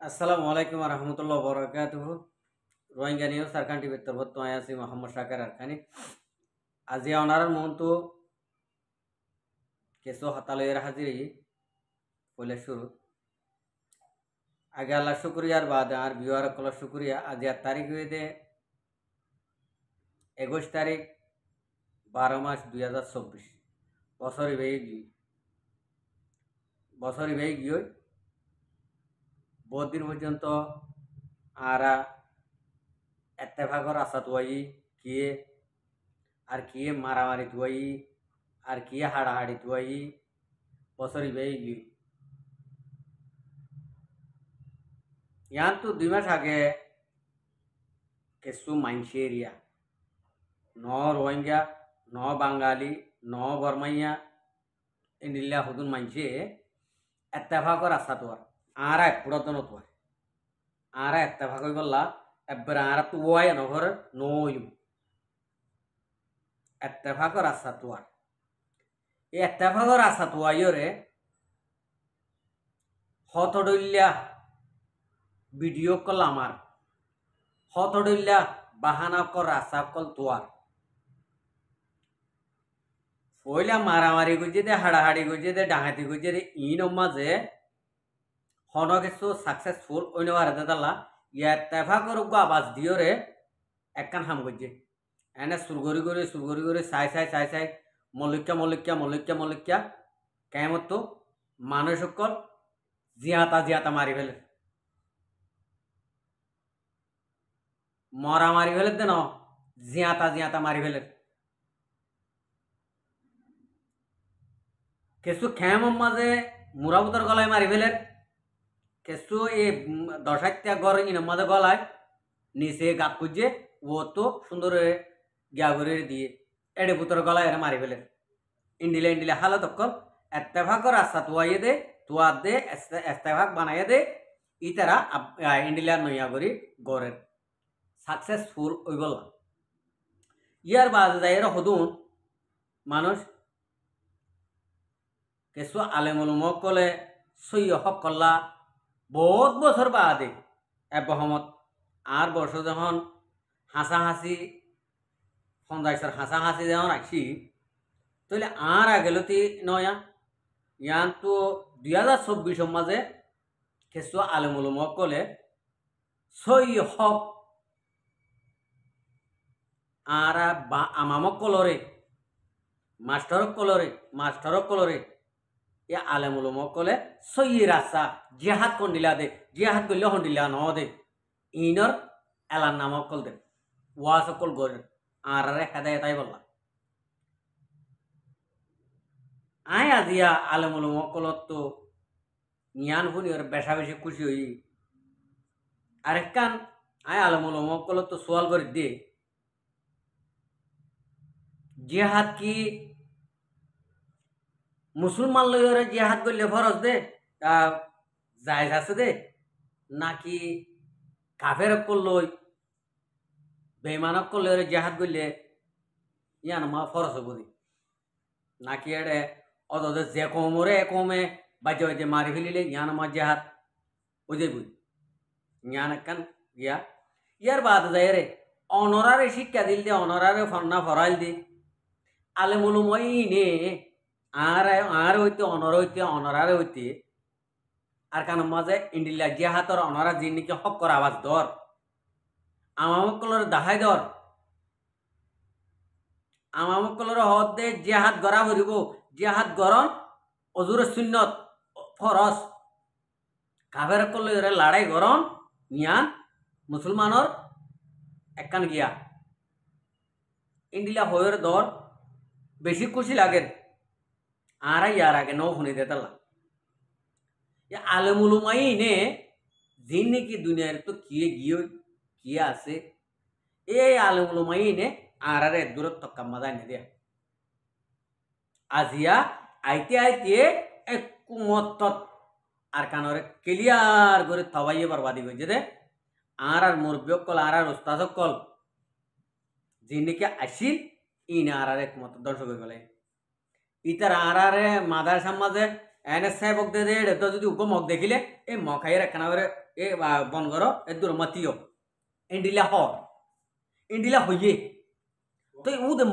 আসসালামু আলাইকুম রহমতুল্লাহ বরকাতুহু রোহিঙ্গা নিউজ সারকান টিভির তরফত তো আছি মোহাম্মদ শাকের আরখানি আজি অনারার মহন্তু কেসো হাতালয়ের হাজিরি পয়লা শুরু আগে আল্লাহ শুক্রিয়ার বাদ আর বিওয়ার কল শুক্রিয়া আজি আর তারিখ হয়ে 21 তারিখ 12 মাস 2024 বছরই ভেই গিয়ে বহুত দিন পর্যন্ত আরা এত্তেফাকর আশা তুয়াই কিয়ে আর কিয়ে মারামারি তুয়াই আর কিয়ে হাড়াহাড়ি তুয়াই বছরই ভেই গিয়ে ইয়ান তো 2 মাস আগে কিছু মাইনসি এরিয়া ন রোহিঙ্গা ন বাঙালি ন বর্মাইয়া ইন্ডিল্লা হুদুন মাইনসে এত্তেফাকর আশা তোয়ার আরা এপুরতন তোয়ার আরা এত্তেফাক হই বললা এবার আরা তো ওয়াই নহর নইম এত্তেফাকর আশা তোয়ার এই এত্তেফাকর আশা তোয়াইরে হতডল্যা ভিডিও কল আমার হতডল্যা বাহানা কর আশা কল তোয়ার পয়লা মারামারি গুজে দে হাড়াহাড়ি গুজে দে ডাহাতি গুজে দে ইন মাঝে হন কিছু সাকসেসফুল অন্য হারাতে দালা ইয়া তেফাকর আবাজ দিও রে একখান হাম গুজে এনে সুরগরি করে চাই মলিক্যা কেমত তো মানুষ সকল জিয়াতা মারি ফেলে মরা মারি ফেলে দেন জিয়াতা মারি ফেলে কিছু খেম মাঝে মুরাবুতর গলায় মারি ফেলে কিছু এই 10 গড় ইন মাঝে গলায় নিচে গাত খুঁজে ও তো সুন্দর গিয়া করে দিয়ে এড়ে পুতর গলায় এরা মারি ফেলে ইন্ডিলে হালত অকল এত্তেফাকর রাস্তা তুয়াইয়ে দে তুয়া দে এস্তেফাক বানাইয়ে দে ইতারা ইন্ডিলিয়ার নইয়া করি গড়ের সাকসেসফুল ওই বললাম ইয়ার বাজে যাই এরা হদুন মানুষ কিছু আলেমুলুমক কলে সৈয় হক কল্লা বহুত বছর বাদে এবহমত আর বছর যখন হাসাহাসি সন্ধ্যাইশ্বর হাসাহাসি যখন রাখছি তাহলে আর আগেলতি নয়া ইয়ান তো 2024 মাঝে কিছু আলেমুলুমক কলে সৈয় হক আর আমামক কলরে মাস্টারক কলরে এ আলেমুলুমক কলে সই রাস্তা জিহাদ কন্ডিলা দে জিহাদ করলে হন্ডিলা ন দে ইনর এলার নামক কল দে ওয়াস কল গরে আর হেদায় তাই বললাম আয় আজিয়া আলেমুলুমক কলত তো নিয়ান ফুনি ওর বেশা বেশি খুশি হই আরেকখান আয় আলেমুলুমক কলত তো সোয়াল করে দে জিহাদ কি মুসলমান লইরে জিহাদ করলে ফরজ দে জায়েজ আছে দে নাকি কাফের করলই বেঈমানক করলে জিহাদ করলে ইয়ান মা ফরজ হব দি নাকি এড়ে অদে যে কমরে কমে বাজে মারি ফেলিলে ইয়ান মা জিহাদ বুঝে বুঝ ইয়ান কান গিয়া ইয়ার বাদ যায় রে অনরারে শিক্ষা দিল দে অনরারে ফন্না ফরাইল দি আলেমুলুমই নে আর হইতে অনরারে হইতে আর কান মাঝে ইন্ডিলা জিহাতর অনরা জিনিকে হক করা আওয়াজ দর আমামকলর দাহাই দর আমামকলর হদ দে জিহাদ গড়া ভরিব জিহাদ গরন অজুর সুন্নত ফরস কাফের কলরে লড়াই গরন নিয়ান মুসলমানর একখান গিয়া ইন্ডিলা হয়ের দর বেশি খুশি লাগে আর ইয়ার আগে নৌ শুনে দেতালা আলেমুলুমাই নে জিন নাকি দুনিয়ার তো কিয়ে আছে এই আলেমুলুমাই নে আর দূরত তক্কা মজা নে দেয়া আজিয়া আইতে একমত আর কানরে ক্লিয়ার করে থবাইয়ে বরবাদি হয়েছে দে আর মুরব্বী কল আর উস্তাদ কল জিন নাকি আসিল ইন আর একমত দর্শক হয়ে গেলে ইতার আর মাদার মাঝে এনে সেবক দে দে তো যদি উগ্র মগ দেখিলে এই মগ খাইয়ের একখানা করে এ বন করো এ দূর মাতিও ইন্ডিলা ইন্ডিলা হইয়ে তো উদে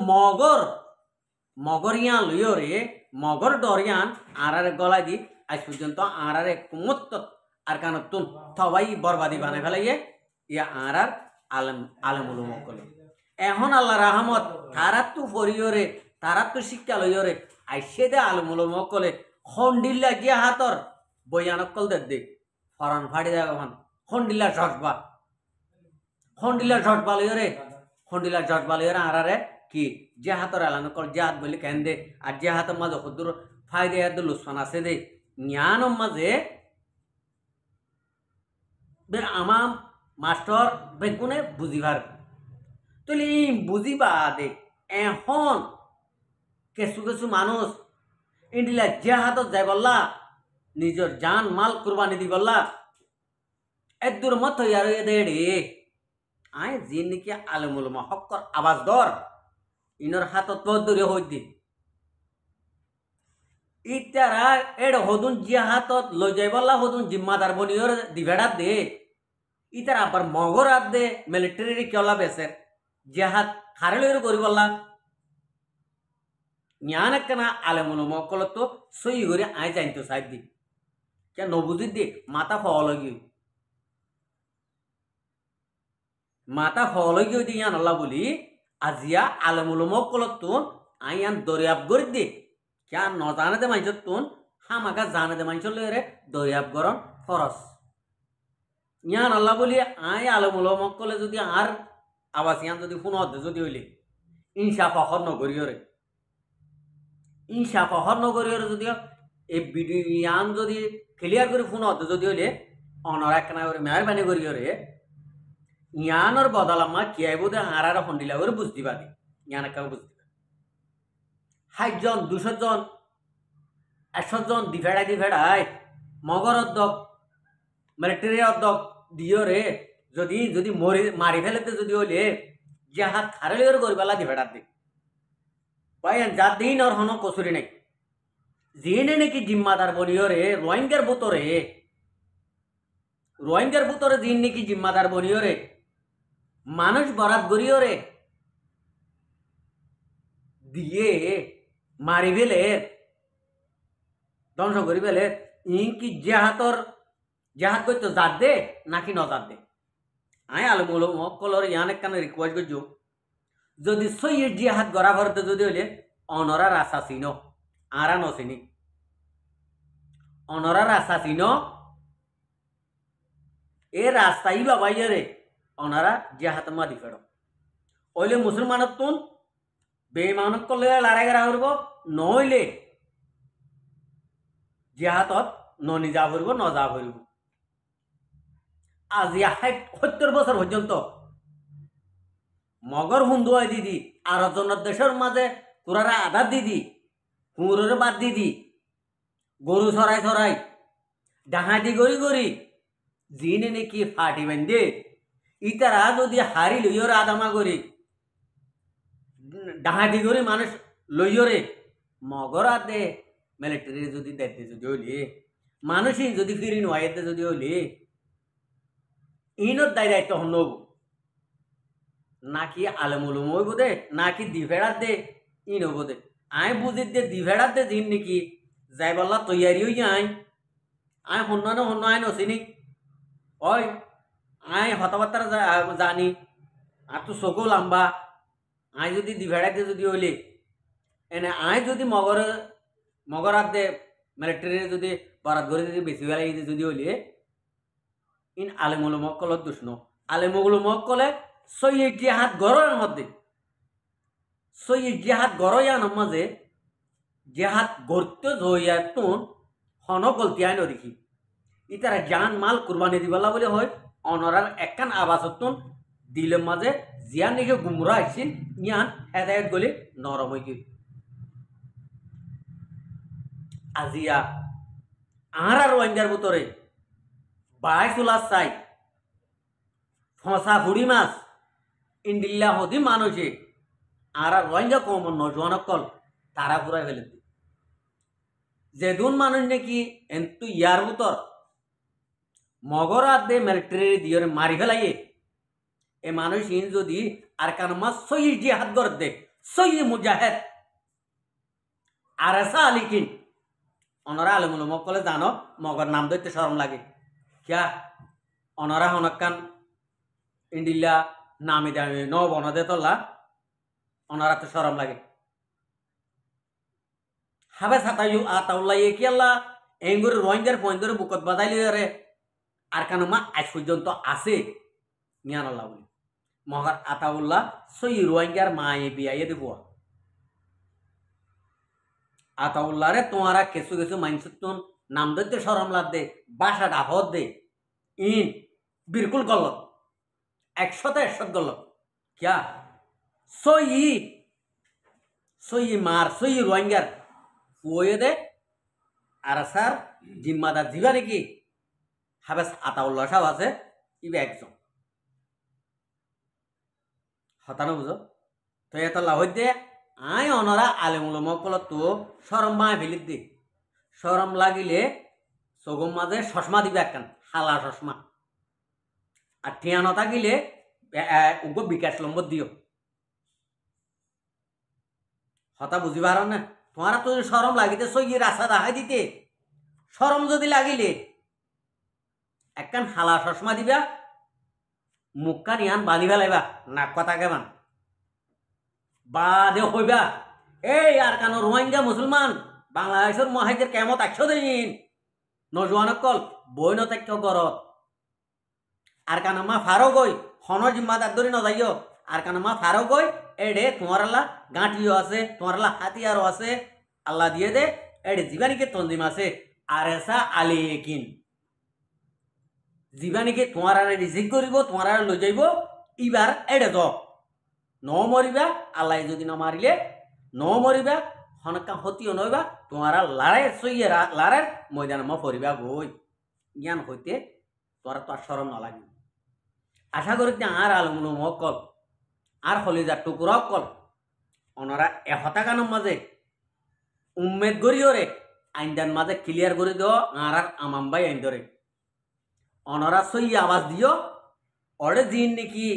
মগর ইয়ান লইও রে মগর ডর ইয়ান আরারে গলায় দি আজ পর্যন্ত আরারে কুমত্ত আর কানতুন সবাই বরবাদি বানাই ফেলাইয়ে ইয়া আরার আলেমুল মকলে এখন আল্লাহ রাহমত তারা তো ফরিয়রে তারা তো শিক্ষা লইয়রে আইসে দে আলেমুল মকলে খন্ডিল্লা গিয়া হাতর বৈয়ানকল দে ফরান ফাড়ি দেওয়া খন্ডিল্লা ঝটবা লইয়রে খন্ডিল্লা ঝটবা লইয়রে আরারে কি যে হাতর আলানকল যে হাত বলি কেন দে আর যে হাতের মাঝে খুদুর ফায়দে এত লুসফান আছে দে জ্ঞানর মাঝে বের আমাম মাস্টার বেগুনে বুঝিবার তুলি বুঝিবা দে এখন কিছু মানুষ ইন্ডিলা যে হাতত যাই বললা নিজের জান মাল কুরবানি দি বললা একদূর মত হইয়ার দে আয় যে নাকি আলেমুল হক্কর আওয়াজ দর ইনর হাতত দূরে হই দি ইতারা এড হদুন যে হাতত লই যাই বললা হদুন জিম্মাদার বনিয়র দিভেড়াত দে ইতার আবার মগরাত দে মিলিটারি কেলা বেসের যে হাত খারেলের করি বললা জ্ঞানকেনা আলেমুল মকল তো সই করে আয় জানতো সাইড দি কে নবুজি দি মাথা ফলগি দি ইয়ান আল্লাহ বলি আজিয়া আলেমুল মকল তো আইয়ান দরিয়াব গরি দি क्या न जाने दे माइज तुन हामाका जाने दे माइज ले रे दरियाब गरम फरस यान अल्लाह बोली आय आलमुल मक्कले যদি আর আবাস ইয়ান যদি ফোন হতে যদি হইলে ইনশা ফখর নগরিও রে ইনশা ফখর নগরিও রে যদি এই ভিডিও ইয়ান যদি ক্লিয়ার করে ফোন হতে যদি হইলে অনর একনা করে মেহরবানি করিও রে ইয়ানর বদলামা কি আইবো দে আরার হন্ডিলা করে বুঝ দিবা দি ইয়ান কা বুঝ 60 জন 200 জন 100 জন দিভেড়ায় মগর অধ্যক মিলিটারি অধ্যক দিও রে যদি যদি মারি ফেলেতে যদি হইলে যে হাত খারেলের গরিবালা দিভেড়ার দিক ভাই যা দিন আর হন কসুরি নাই জিনে নাকি জিম্মাদার বনিও রে রোহিঙ্গার বুতরে জিন নাকি জিম্মাদার বনিও রে মানুষ বরাত গরিও রে দিয়ে মারি ফেলে ধ্বংস করি ফেলে ইনকি জাহাত করতো জাত দে নাকি নজাত দে আয় আলমুল মক্কলর ইয়ান একখানে রিকোয়েস্ট করছো যদি সৈয়দ জিহাদ গড়া ভরতে যদি হইলে অনরার আশা চিন আরা নচিনি অনরার আশা চিন এ রাস্তাই বাবাইয়ে রে অনারা জিহাদ মাদি ফেড় ওইলে মুসলমানত তুন বেমানক করলে লড়াই করা করব নইলে জিহাদত ননিজা করব নজা করব আজ 70 বছর পর্যন্ত মগর হুন্দুয়াই দিদি আর জনের দেশের মাঝে পুরারা আধার দিদি কুমুরের বাদ দিদি গরু ছড়াই ডাহাতি গড়ি জিনে নাকি ফাটি বেঁধে ইতারা যদি হারি লইয়র আদামা করি ডাহাতি করে মানুষ লইয়রে মগরা দে মিলিটারি যদি দেখতে যদি হইলে মানুষই যদি ফিরি নোয়াইতে যদি হইলে ইনর দায়িত্ব হন নাকি আলেমুলুম হইব দে নাকি দিভেড়াত দে ইন হব দে আয় বুঝি দে দিভেড়াত দে দিন নাকি যাই বললা তৈয়ারি হই আয় হন্য আয় নচিনি ওই আয় হতাবার্তার জানি আর তো চকু লাম্বা আয় যদি দিভেড়াতে যদি হইলে এনে আয় যদি মগরাত দে মিলিটারি যদি বরাত ঘরে যদি বেশি বেলা যদি হইলে ইন আলেমুল মক্কলত দুষ্ণ আলেমুল মক্কলে সৈয়দ জিহাদ গড়ের মধ্যে সৈয়দ জিহাদ গড়য়ান মাঝে জিহাদ গড়তে হইয়া তুন হন গলতি আইন দেখি ইতারা জান মাল কুরবানি দিবালা বলে হয় অনরার একখান আবাস তুন দিলের মাঝে জিয়ান নাকি গুমরা আসছিল ইয়ান হেদায়ত গলি নরম হয়ে গেল আজিয়া আর রোহিঙ্গার ভিতরে 22 চাই ফসা ফুড়ি মাছ ইন্ডিল্লা হদি মানুষে আর রোহিঙ্গা কম নজওয়ান কল তারা পুরাই ফেলে যেদুন মানুষ নাকি এন্তু ইয়ার ভিতর মগর আদে মিলিটারি দিয়ে মারি ফেলাইয়ে এ মানুষ ইন যদি আর কান মাস সই জিহাদ করে দে সই মুজাহিদ আর এসা আলিকিন অনরা আলমুল মকলে জানো মগর নাম ধরতে শরম লাগে কিয়া অনরা হনকান ইন্ডিল্লা নামি দামি ন বনদে তোলা অনরা তো শরম লাগে হাবে সাতাইউ আতাউল্লাহ কি আল্লাহ এঙ্গুর রোহিঙ্গার পয়েন্টের বুকত বাজাইলি রে আর কান মা আজ পর্যন্ত আছে নিয়ান আল্লাহ বলি মগর আতাউল্লাহ সই রোহিঙ্গার মায়ে বিয়াইয়ে দিব আতাউল্লাহ রে তোমারা কিছু কিছু মাইনসুন নাম ধরতে শরম লাগ দে বাসা ডাহত দে ইন বিলকুল গলত 100 গলত কিয়া সই মার সই রোহিঙ্গার ফুয়ে দে আর স্যার জিম্মাদার জিবা নাকি হাবেস আতাউল্লাহ সাহেব আছে ইবে একজন হতানো বুঝো তো এত লাভ দে আই অনরা আলেমুল মকল তো সরম মায় ফেলিত দে সরম লাগিলে চগুম মাঝে চশমা দিবে একখান হালা চশমা আর ঠিয়ানো থাকিলে উগো বিকাশ নম্বর দিও হতা বুঝিবার না তোমারা তো সরম লাগিতে সই রাস্তা দেখাই দিতে সরম যদি লাগিলে একখান হালা চশমা দিবা মুখখান ইয়ান বাঁধি ফেলাইবা নাক কথা কেমন বাদে হইবা এই আর কানো রোহিঙ্গা মুসলমান বাংলাদেশের মহাজের কেমত 100 দিন নজওয়ানক কল বই নতাক্য গরত আর কানো মা ফারো গই হন জিম্মাদার ধরে নজাইও আর কানো মা ফারো গই এডে তোমার আল্লাহ গাঁটিও আছে তোমার আল্লাহ হাতিয়ারও আছে আল্লাহ দিয়ে দে এডে জীবানিকে তঞ্জিম আছে আর এসা আলিকিন জীবানিকে তোমার রিজিক করিব তোমার লই যাইব ইবার এডে দ ন মরিবা আল্লাহ যদি ন মারিলে ন মরিবা হনকা হতিও নইবা তোমারা লড়াই সইয়ে লড়াই ময়দান ম পড়িবা বই জ্ঞান হইতে তোরা তো আর শরম না লাগবে আশা করি আর আলমুল মকল আর হলিজার টুকুরা কল ওনারা হতাকানোর মাঝে উম্মেদ গড়িও রে আইনদান মাঝে ক্লিয়ার করে দিও আর আমাম্বাই আইন ধরে ওনারা সই আওয়াজ দিও ওরে দিন নাকি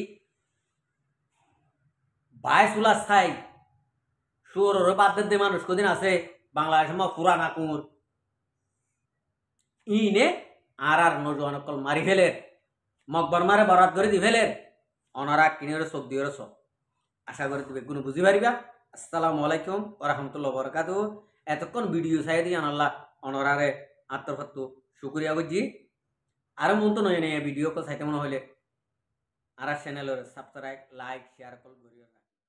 বাইসুলা স্থায়ী সুর বাদের দে মানুষ কদিন আছে বাংলাদেশের মা পুরানা কুমুর ইনে আর নজওয়ান কল মারি ফেলের মকবর মারে বরাত করে দি ফেলের অনারা কিনে চোখ দিয়ে চোখ আশা করি তুমি কোনো বুঝি পারিবা আসসালামু আলাইকুম ওয়া রাহমাতুল্লাহি ওয়া বারাকাতুহু এতক্ষণ ভিডিও চাই দিয়ে আনাল্লাহ অনরারে আত্মফাত্তু শুকরিয়া বুঝি আর মন তো নয় ভিডিও কল চাইতে মনে হইলে আর চ্যানেলের সাবস্ক্রাইব লাইক শেয়ার কল করিও না।